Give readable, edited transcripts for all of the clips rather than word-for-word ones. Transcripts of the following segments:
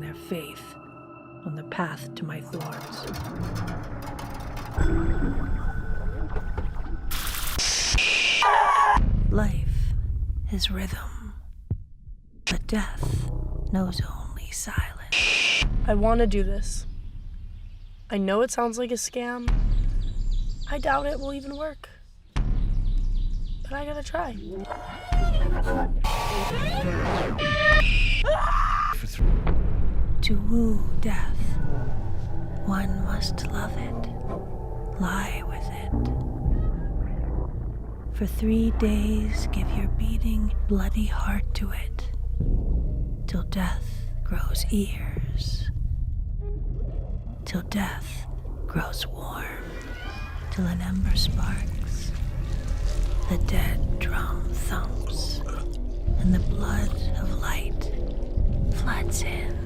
risking their faith on the path to my thorns. Life is rhythm, but death knows only silence. I want to do this. I know it sounds like a scam. I doubt it will even work. But I gotta try. To woo death, one must love it, lie with it. For 3 days, give your beating, bloody heart to it, till death grows ears, till death grows warm, till an ember sparks, the dead drum thumps, and the blood of light floods in.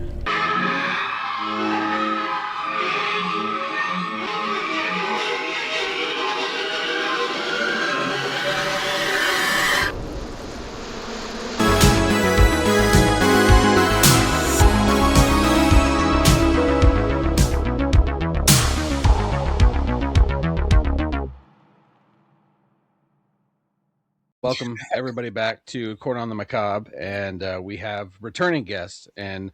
Welcome everybody back to Corn on the Macabre, and we have returning guests and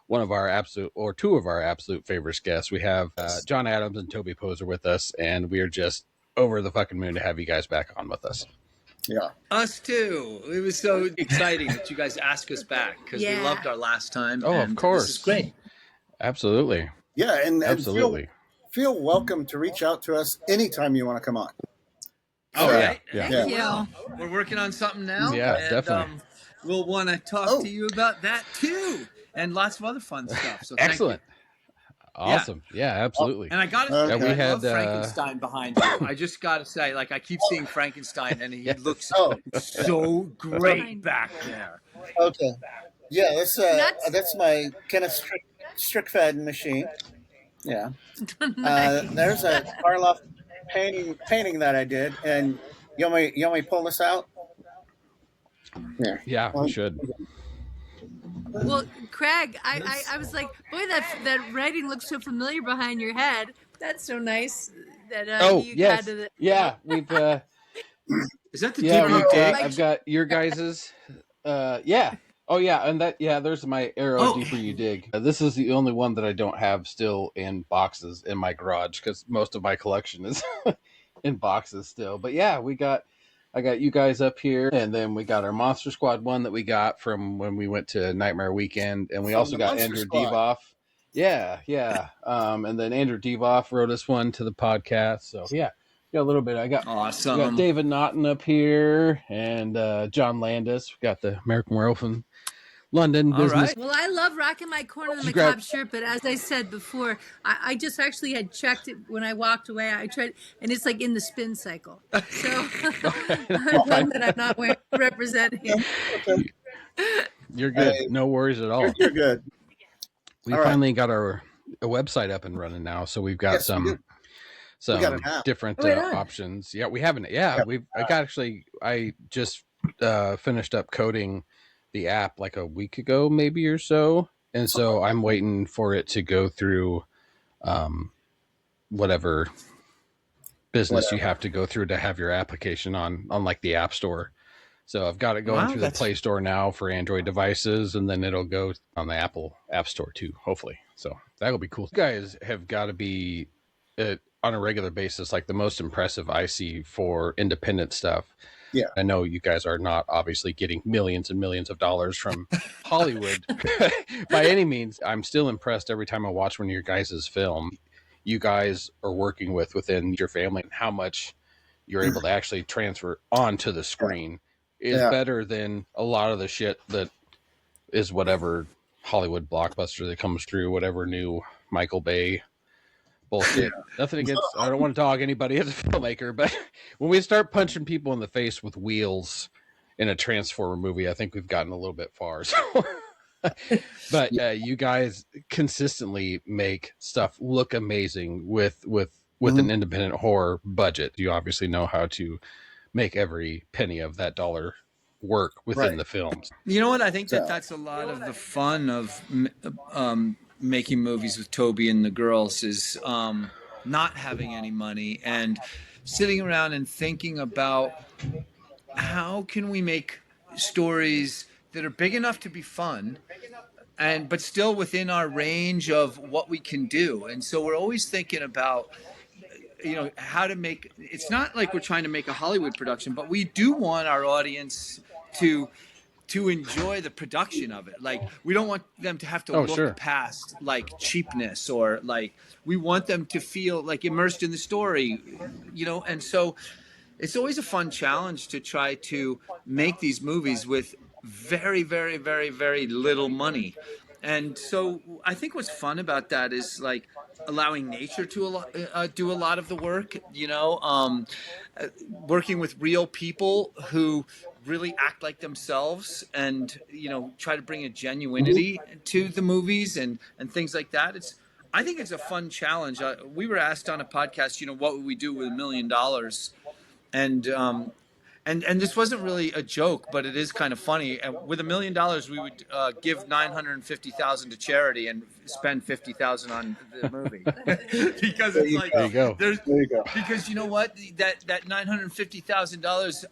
two of our absolute favorite guests. We have John Adams and Toby Poser with us, and we are just over the fucking moon to have you guys back on with us. Yeah, us too. It was so exciting that you guys asked us back because we loved our last time. Oh, and of course, this is great. Absolutely. Yeah, and absolutely. Feel welcome to reach out to us anytime you want to come on. Oh, right. Yeah. Thank you. We're working on something now. Yeah, and, definitely. We'll want to talk to you about that too, and lots of other fun stuff. So excellent. Awesome. Yeah, absolutely. And I got to say, we had love Frankenstein behind you. I just got to say, like, I keep seeing Frankenstein, and he looks so great back there. Okay. Yeah, that's my Kenneth Strickfed machine. Yeah. Nice. There's a Karloff painting that I did, and you want me to pull this out? Yeah, we should. Well, Craig, I was like, boy, that writing looks so familiar behind your head. That's so nice. That you yes, got to we've. Is that the DVD dig? I've got your guys's. Yeah. Oh yeah, and there's my Arrow Deeper You Dig. This is the only one that I don't have still in boxes in my garage because most of my collection is in boxes still. But yeah, I got you guys up here, and then we got our Monster Squad one that we got from when we went to Nightmare Weekend, and we also got Andrew Devoff. Yeah. And then Andrew Devoff wrote us one to the podcast. So yeah. Got a little bit. I got David Naughton up here, and John Landis. We got the American Werewolf in London business. Right. Well, I love rocking my Corn on the Macabre shirt, but as I said before, I just actually had checked it when I walked away. I tried, and it's like in the spin cycle. So I'm glad that I'm not representing him. You're good. No worries at all. You're good. We finally got a website up and running now, so we've got some different options. Yeah, we haven't. Yeah, I just finished up coding the app like a week ago, maybe or so, and so I'm waiting for it to go through whatever business you have to go through to have your application on like the App Store. So I've got it going through the Play Store now for Android devices, and then it'll go on the Apple App Store too, hopefully. So that'll be cool. You guys have got to be on a regular basis, like the most impressive I see for independent stuff. Yeah. I know you guys are not obviously getting millions and millions of dollars from Hollywood by any means. I'm still impressed every time I watch one of your guys' film. You guys are working within your family, and how much you're able to actually transfer onto the screen is better than a lot of the shit that is whatever Hollywood blockbuster that comes through, whatever new Michael Bay bullshit. Nothing against, I don't want to dog anybody as a filmmaker, but when we start punching people in the face with wheels in a Transformer movie, I think we've gotten a little bit far. So, but you guys consistently make stuff look amazing with an independent horror budget. You obviously know how to make every penny of that dollar work within the films. You know what? I think that's a lot of the fun of making movies with Toby and the girls is not having any money and sitting around and thinking about how can we make stories that are big enough to be fun but still within our range of what we can do. And so we're always thinking about how to make, it's not like we're trying to make a Hollywood production, but we do want our audience to enjoy the production of it. Like, we don't want them to have to look past like cheapness, or like, we want them to feel like immersed in the story, and so it's always a fun challenge to try to make these movies with very, very, very, very little money. And so I think what's fun about that is like allowing nature to do a lot of the work, working with real people who really act like themselves and, try to bring a genuinity to the movies and things like that. I think it's a fun challenge. We were asked on a podcast, what would we do with $1 million? And this wasn't really a joke, but it is kind of funny. And with $1 million, we would give $950,000 to charity and spend $50,000 on the movie. Because it's like, there you go. Because you know what, that $950,000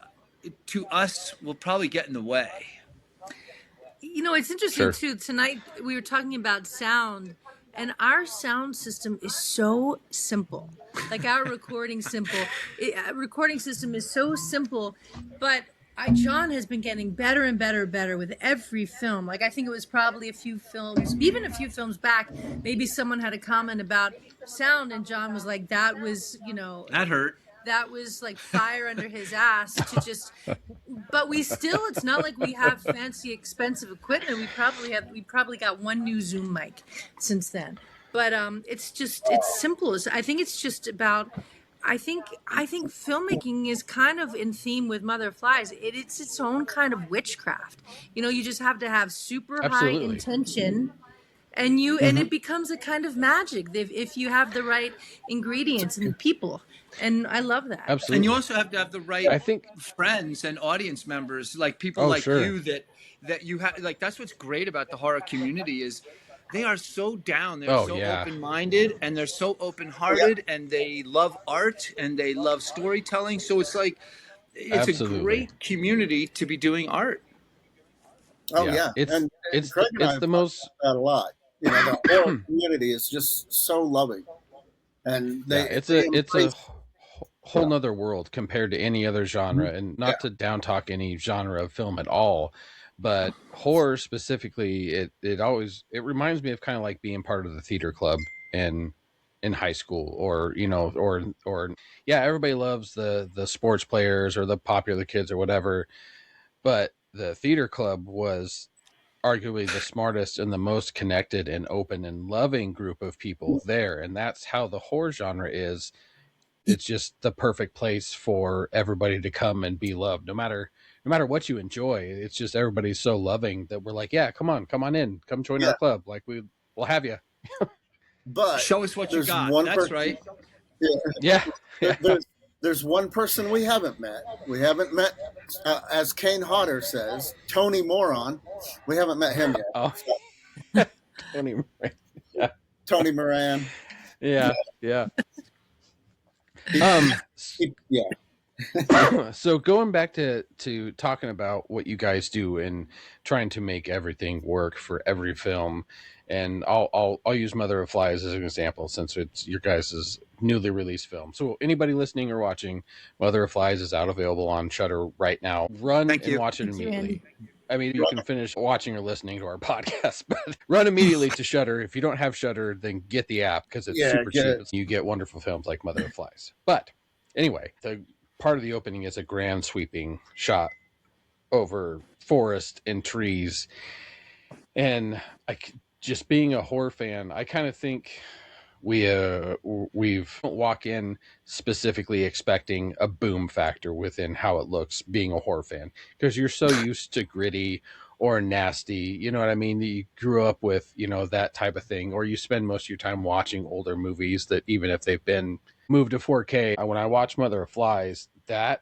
to us will probably get in the way. It's interesting too. Tonight we were talking about sound. And our sound system is so simple. Like, our recording system is so simple, but John has been getting better and better with every film. Like, I think it was probably even a few films back, maybe someone had a comment about sound, and John was like, that was, that hurt. That was like fire under his ass to just, but it's not like we have fancy expensive equipment. We probably got one new Zoom mic since then, but it's simple. I think it's just about, I think filmmaking is kind of in theme with Mother of Flies. It's its own kind of witchcraft. You just have to have super high intention. And it becomes a kind of magic if you have the right ingredients and the people. And I love that. Absolutely. And you also have to have the right friends and audience members, like people you that you have. Like, that's what's great about the horror community is they are so down. They're open-minded, and they're so open-hearted, and they love art and they love storytelling. So it's like, it's a great community to be doing art. Oh yeah. It's the most that a lot. The whole community is just so loving, and it's a whole nother world compared to any other genre. And not to down talk any genre of film at all, but horror specifically, it reminds me of kind of like being part of the theater club in high school, or everybody loves the sports players or the popular kids or whatever, but the theater club was arguably the smartest and the most connected and open and loving group of people there. And that's how the horror genre is. It's just the perfect place for everybody to come and be loved, no matter what you enjoy. It's just, everybody's so loving that we're like, yeah, come on in, come join our club. Like, we'll have you. But show us what you got. That's right. Yeah. There's one person we haven't met. We haven't met, as Kane Hodder says, Tony Moron. We haven't met him yet. Oh. Tony Moran. Yeah. Tony Moran. Yeah. So going back to talking about what you guys do and trying to make everything work for every film, and I'll use Mother of Flies as an example, since it's your guys' newly released film. So anybody listening or watching, Mother of Flies is available on Shudder right now. Run and watch it immediately. I mean, you can finish watching or listening to our podcast, but run immediately to Shudder. If you don't have Shudder, then get the app, because it's super cheap. You get wonderful films like Mother of Flies. But anyway, the part of the opening is a grand sweeping shot over forest and trees. And just being a horror fan, I kind of think we've walk in specifically expecting a boom factor within how it looks, being a horror fan, because you're so used to gritty or nasty, you know what I mean? You grew up with, that type of thing, or you spend most of your time watching older movies that, even if they've been moved to 4K, when I watch Mother of Flies, that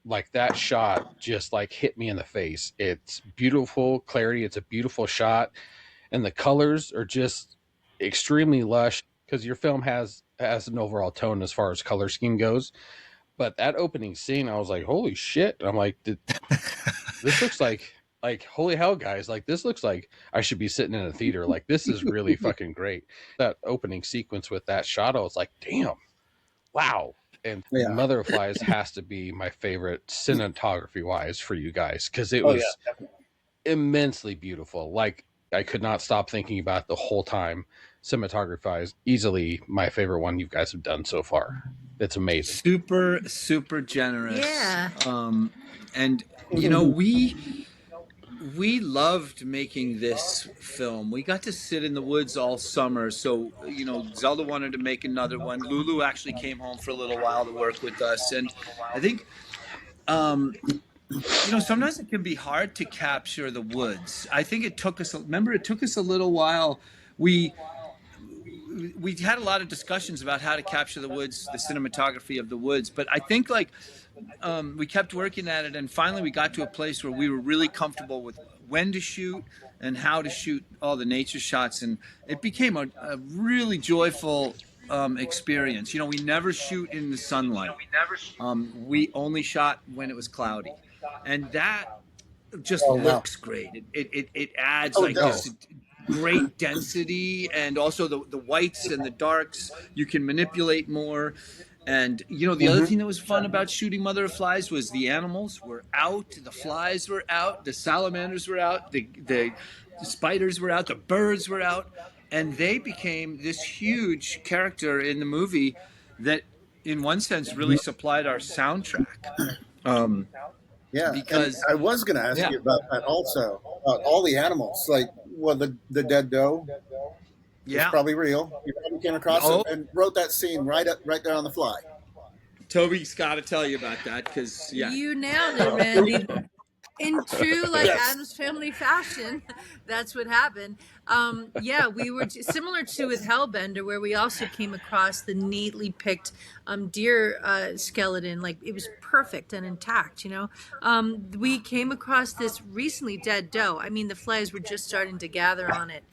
like that shot just like hit me in the face. It's beautiful clarity. It's a beautiful shot, and the colors are just extremely lush because your film has an overall tone as far as color scheme goes. But that opening scene, I was like, holy shit! I'm like, this looks like holy hell, guys! Like this looks like I should be sitting in a theater. Like this is really fucking great. That opening sequence with that shot, I was like, damn, wow. And Mother of Flies has to be my favorite cinematography wise for you guys because it was immensely beautiful. Like I could not stop thinking about it the whole time. Cinematography wise, easily my favorite one you guys have done so far. It's amazing. Super, super generous. Yeah. And you know, we loved making this film. We got to sit in the woods all summer. So, you know, Zelda wanted to make another one. Lulu actually came home for a little while to work with us. And I think, you know, sometimes it can be hard to capture the woods. I think it took us, remember, it took us a little while. We had a lot of discussions about how to capture the woods, the cinematography of the woods. But I think like we kept working at it, and finally we got to a place where we were really comfortable with when to shoot and how to shoot all the nature shots, and it became a really joyful experience. You know, we never shoot in the sunlight. We only shot when it was cloudy, and that just looks great. It adds this great density, and also the whites and the darks you can manipulate more. And you know, the other thing that was fun about shooting Mother of Flies was the animals were out, the flies were out, the salamanders were out, the spiders were out, the birds were out, and they became this huge character in the movie that in one sense really supplied our soundtrack. Because I was going to ask you about that also, about all the animals, like the dead doe. It's probably real. You probably came across it and wrote that scene right there on the fly. Toby's got to tell you about that because you nailed it, Randy. In true Addams Family fashion, that's what happened. We were similar to with Hellbender, where we also came across the neatly picked deer skeleton. Like it was perfect and intact. You know, we came across this recently dead doe. I mean, the flies were just starting to gather on it.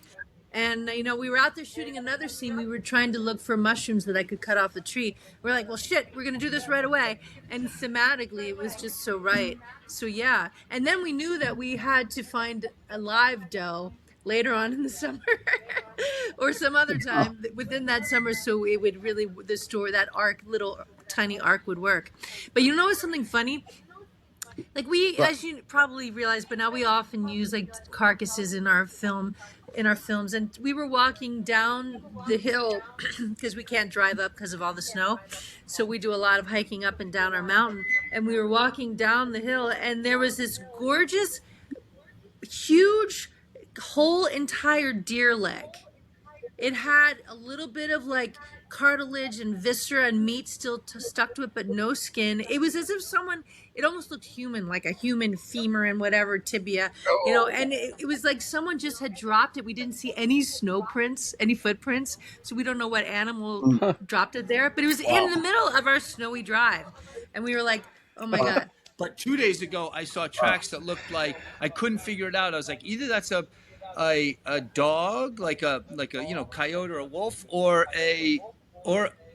And, you know, we were out there shooting another scene. We were trying to look for mushrooms that I could cut off the tree. We're like, well, shit, we're going to do this right away. And thematically, it was just so right. So, yeah. And then we knew that we had to find a live doe later on in the summer or some other time within that summer. So it would really, the story, that arc, little tiny arc would work. But you know what's something funny? Like as you probably realize, but now we often use like carcasses in our films, and we were walking down the hill because we can't drive up because of all the snow, so we do a lot of hiking up and down our mountain, and we were walking down the hill, and there was this gorgeous huge whole entire deer leg. It had a little bit of like cartilage and viscera and meat still stuck to it, but no skin. It was as if it almost looked human, like a human femur and whatever, tibia, you know, and it was like someone just had dropped it. We didn't see any snow prints, any footprints, so we don't know what animal dropped it there, but it was in the middle of our snowy drive, and we were like, oh my God. But 2 days ago, I saw tracks that looked like, I couldn't figure it out. I was like, either that's a dog, like a you know, coyote or a wolf, or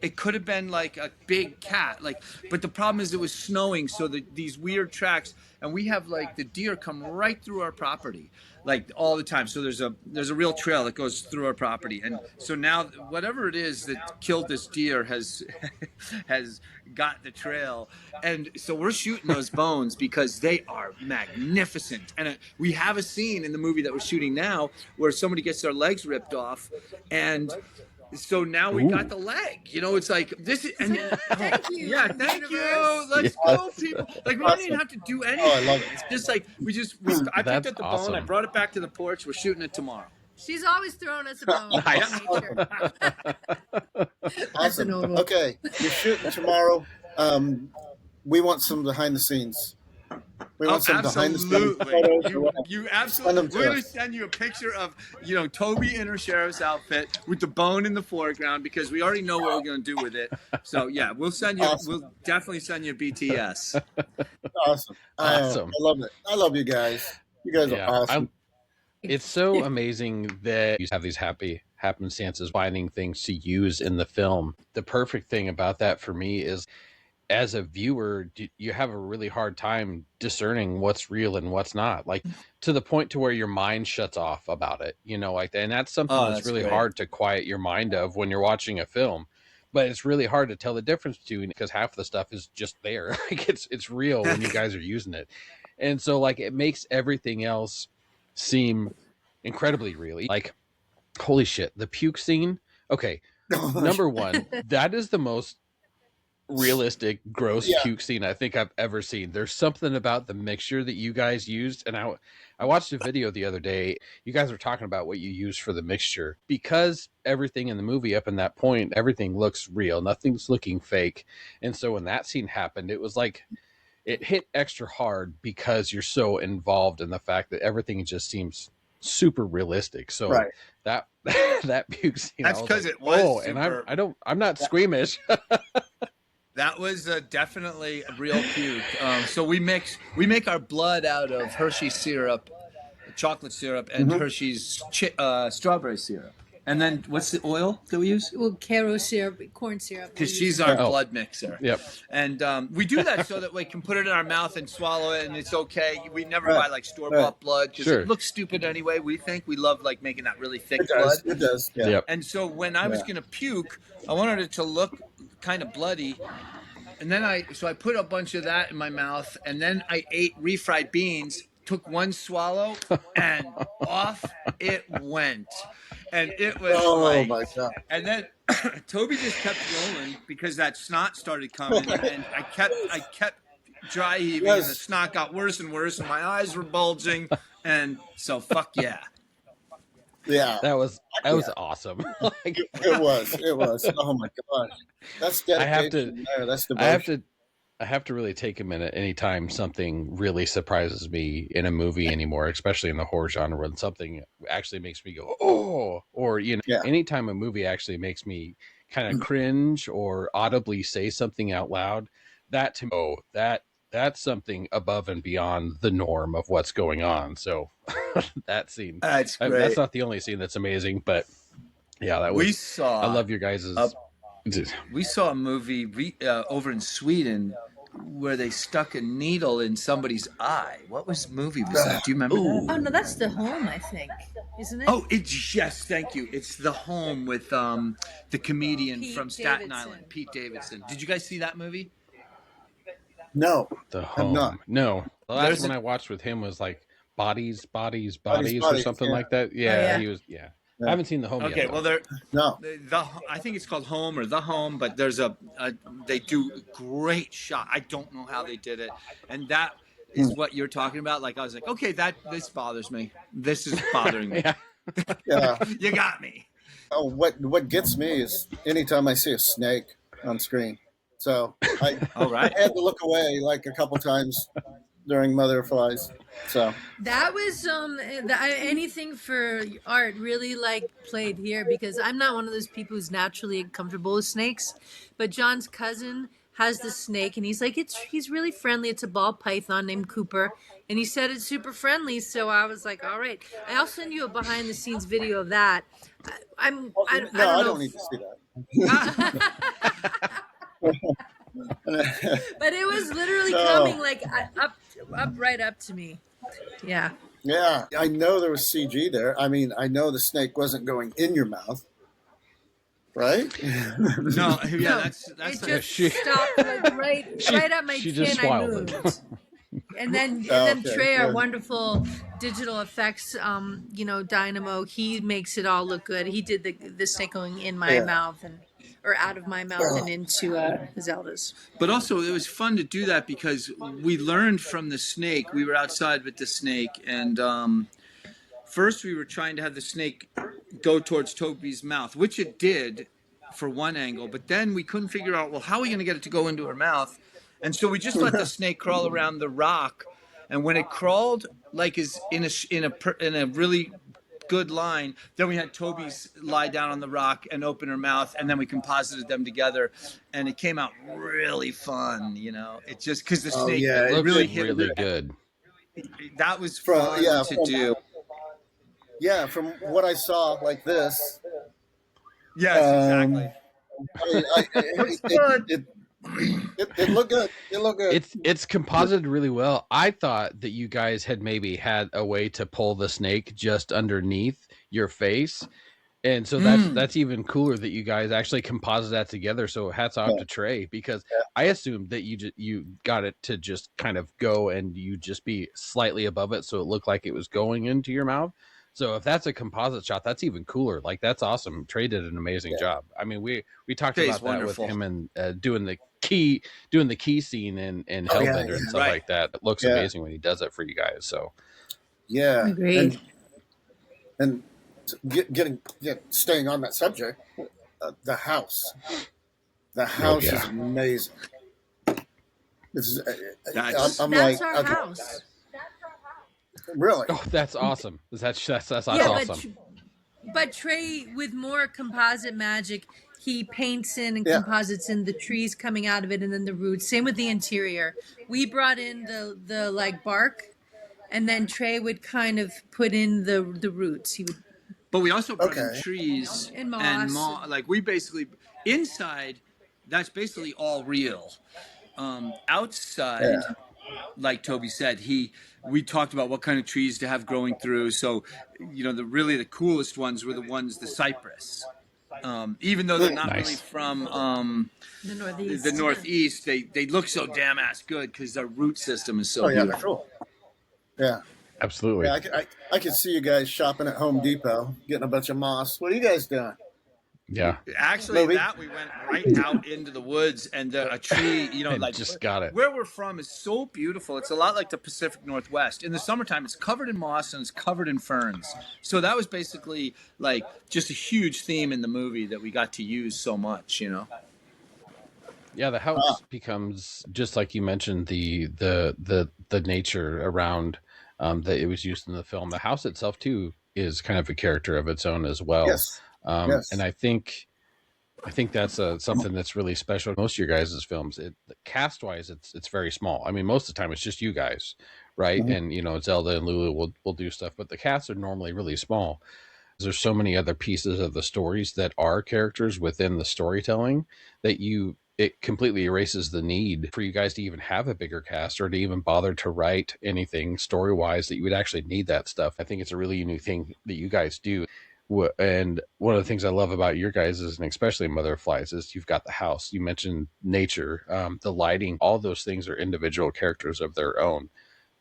it could have been like a big cat. Like, but the problem is it was snowing, so these weird tracks, and we have like the deer come right through our property, like all the time. So there's a real trail that goes through our property, and so now whatever it is that killed this deer has got the trail, and so we're shooting those bones because they are magnificent. And we have a scene in the movie that we're shooting now where somebody gets their legs ripped off, and so now we got the leg. You know, it's like this is, and thank you. Yeah, thank you. Let's go, people. Like we don't even have to do anything. I love it. It's just like I picked up the bone, I brought it back to the porch. We're shooting it tomorrow. She's always throwing us a bone. Awesome. Okay, you're shooting tomorrow. We want some behind the scenes. We want some behind the scenes photos. You absolutely. We're going to send you a picture of, Toby in her sheriff's outfit with the bone in the foreground because we already know what we're going to do with it. So yeah, we'll send you. Awesome. We'll definitely send you a BTS. Awesome. I love it. I love you guys. You guys are awesome. It's so amazing that you have these happy happenstances, finding things to use in the film. The perfect thing about that for me is, as a viewer, you have a really hard time discerning what's real and what's not, like to the point to where your mind shuts off about it, like that. And that's something that's really hard to quiet your mind of when you're watching a film. But it's really hard to tell the difference between, because half of the stuff is just there. Like it's real when you guys are using it. And so like it makes everything else seem incredibly real. Like, holy shit, the puke scene. Okay. Number one, that is the most realistic gross puke scene I think I've ever seen. There's something about the mixture that you guys used, and I watched a video the other day. You guys were talking about what you used for the mixture, because everything in the movie up in that point, everything looks real, nothing's looking fake. And so when that scene happened, it was like it hit extra hard because you're so involved in the fact that everything just seems super realistic. So that that puke scene, that's because it was and I'm not squeamish. That was definitely a real puke. So we make our blood out of Hershey syrup, chocolate syrup, and Hershey's strawberry syrup. And then what's the oil that we use? Well, Caro syrup, corn syrup. Because she's our blood mixer. Yep. And we do that so that we can put it in our mouth and swallow it, and it's okay. We never buy like store-bought blood because it looks stupid anyway. We think we love like making that really thick blood. It does. Yeah. Yep. And so when I was gonna puke, I wanted it to look kind of bloody. And then I put a bunch of that in my mouth, and then I ate refried beans, took one swallow, and off it went. And it was my God. And then Toby just kept rolling because that snot started coming, and I kept dry heaving, and the snot got worse and worse, and my eyes were bulging, and so fuck yeah. Yeah, that was awesome. It was. Oh my gosh, that's dedication. That's devotion. I have to really take a minute anytime something really surprises me in a movie anymore, especially in the horror genre, when something actually makes me go, oh, or, anytime a movie actually makes me kind of cringe or audibly say something out loud, that to me, that's something above and beyond the norm of what's going on. So that scene, that's great. That's not the only scene that's amazing, but yeah, that was, I love your guys's. We saw a movie over in Sweden where they stuck a needle in somebody's eye. What movie was that? Do you remember that? Oh, no, that's The Home, I think. Isn't it? Oh, thank you. It's The Home with the comedian from Staten Island, Pete Davidson. Did you guys see that movie? No. The Home. Not. No. The last one I watched with him was like Bodies or something like that. Yeah, he was, yeah. I haven't seen The Home yet. Okay, well, I think it's called Home or The Home, but there's they do great shot. I don't know how they did it, and that is what you're talking about. Like I was like, okay, this bothers me. This is bothering me. Yeah, you got me. Oh, what gets me is anytime I see a snake on screen. So I had to look away like a couple times during Mother of Flies. So that was anything for art really like played here, because I'm not one of those people who's naturally comfortable with snakes, but John's cousin has the snake and he's like, he's really friendly. It's a ball python named Cooper, and he said it's super friendly. So I was like, all right. I'll send you a behind the scenes video of that. I don't need to see that. But it was literally coming like right up to me. Yeah. Yeah, I know there was CG there. I mean, I know the snake wasn't going in your mouth, right? No, yeah, that's it just stopped like right at my chin. I moved. And then Trey, our wonderful digital effects, dynamo, he makes it all look good. He did the snake going in my mouth or out of my mouth and into Zelda's. But also, it was fun to do that because we learned from the snake. We were outside with the snake, and first we were trying to have the snake go towards Toby's mouth, which it did for one angle. But then we couldn't figure out, well, how are we going to get it to go into her mouth? And so we just let the snake crawl around the rock And when it crawled, like is in a really good line, then we had Toby's lie down on the rock and open her mouth, and then we composited them together, and it came out really fun. You know, it just because the snake really hit really good. That was fun to do. Yeah, from what I saw, like this. Yes, exactly. It looked good. It looked good. It's composited really well. I thought that you guys had maybe had a way to pull the snake just underneath your face. And so that's even cooler that you guys actually composite that together. So hats off to Trey, because I assumed that you got it to just kind of go and you just be slightly above it, so it looked like it was going into your mouth. So if that's a composite shot, that's even cooler. Like, that's awesome. Trey did an amazing job. I mean, we talked about that with him and doing the key scene in Hellbender and stuff like that. It looks amazing when he does it for you guys. So agreed. And staying on that subject, the house is amazing. That's our house. Really? Oh, that's awesome. That's awesome. But Trey, with more composite magic, he paints in and composites in the trees coming out of it, and then the roots. Same with the interior. We brought in the like bark, and then Trey would kind of put in the roots. He would. But we also brought in trees and moss. Like, we basically inside, that's basically all real. Outside, like Toby said, we talked about what kind of trees to have growing through. So, you know, the coolest ones were the cypress. Even though they're not really from the Northeast, they look so damn ass good because their root system is so beautiful. They're cool. Yeah. Absolutely. Yeah, I could see you guys shopping at Home Depot, getting a bunch of moss. What are you guys doing? Yeah. Actually, we went right out into the woods, and a tree, you know, like just got it. Where we're from is so beautiful. It's a lot like the Pacific Northwest. In the summertime, it's covered in moss and it's covered in ferns. So that was basically like just a huge theme in the movie that we got to use so much, you know. Yeah, the house becomes, just like you mentioned, the nature around that it was used in the film. The house itself too is kind of a character of its own as well. Yes. And I think that's something that's really special. Most of your guys' films, cast wise, it's very small. I mean, most of the time it's just you guys, right? Mm-hmm. And you know, Zelda and Lulu will do stuff, but the casts are normally really small. There's so many other pieces of the stories that are characters within the storytelling that it completely erases the need for you guys to even have a bigger cast or to even bother to write anything story-wise that you would actually need that stuff. I think it's a really unique thing that you guys do. And one of the things I love about your guys is, and especially Mother of Flies, is you've got the house. You mentioned nature, the lighting, all those things are individual characters of their own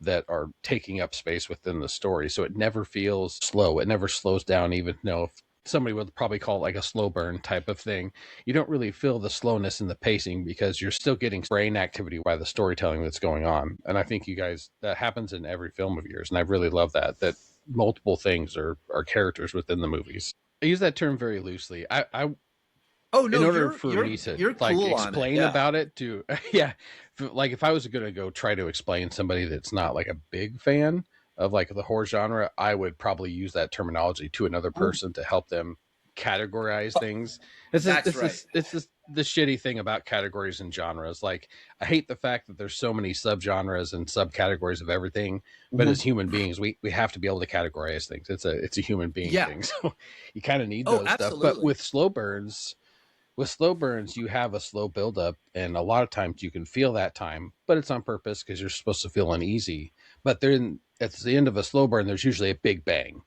that are taking up space within the story. So it never feels slow. It never slows down, even though somebody would probably call it like a slow burn type of thing. You don't really feel the slowness in the pacing because you're still getting brain activity by the storytelling that's going on. And I think you guys, that happens in every film of yours. And I really love that multiple things are characters within the movies. I use that term very loosely. In order for me to like cool explain about it to, like if I was going to go try to explain somebody that's not like a big fan of like the horror genre, I would probably use that terminology to another person to help them categorize things. It's the shitty thing about categories and genres. Like, I hate the fact that there's so many subgenres and subcategories of everything, but as human beings, we have to be able to categorize things. It's a human being thing. So you kind of need those stuff. But with slow burns, you have a slow buildup, and a lot of times you can feel that time, but it's on purpose because you're supposed to feel uneasy. But then at the end of a slow burn, there's usually a big bang.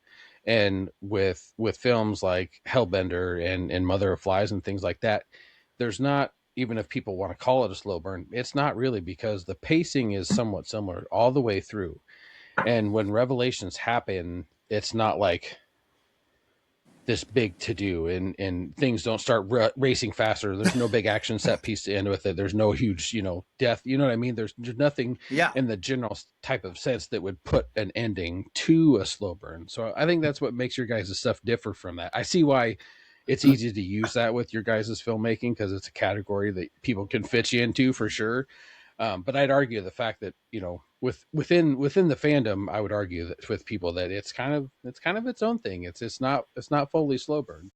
And with films like Hellbender and Mother of Flies and things like that, there's not, even if people want to call it a slow burn, it's not really, because the pacing is somewhat similar all the way through. And when revelations happen, it's not like this big to do and things don't start racing faster. There's no big action set piece to end with it. There's no huge, death. You know what I mean? There's nothing in the general type of sense that would put an ending to a slow burn. So I think that's what makes your guys' stuff differ from that. I see why it's easy to use that with your guys' filmmaking, because it's a category that people can fit you into for sure. But I'd argue the fact that, within the fandom, I would argue that with people that it's kind of its own thing. It's not fully slow burn.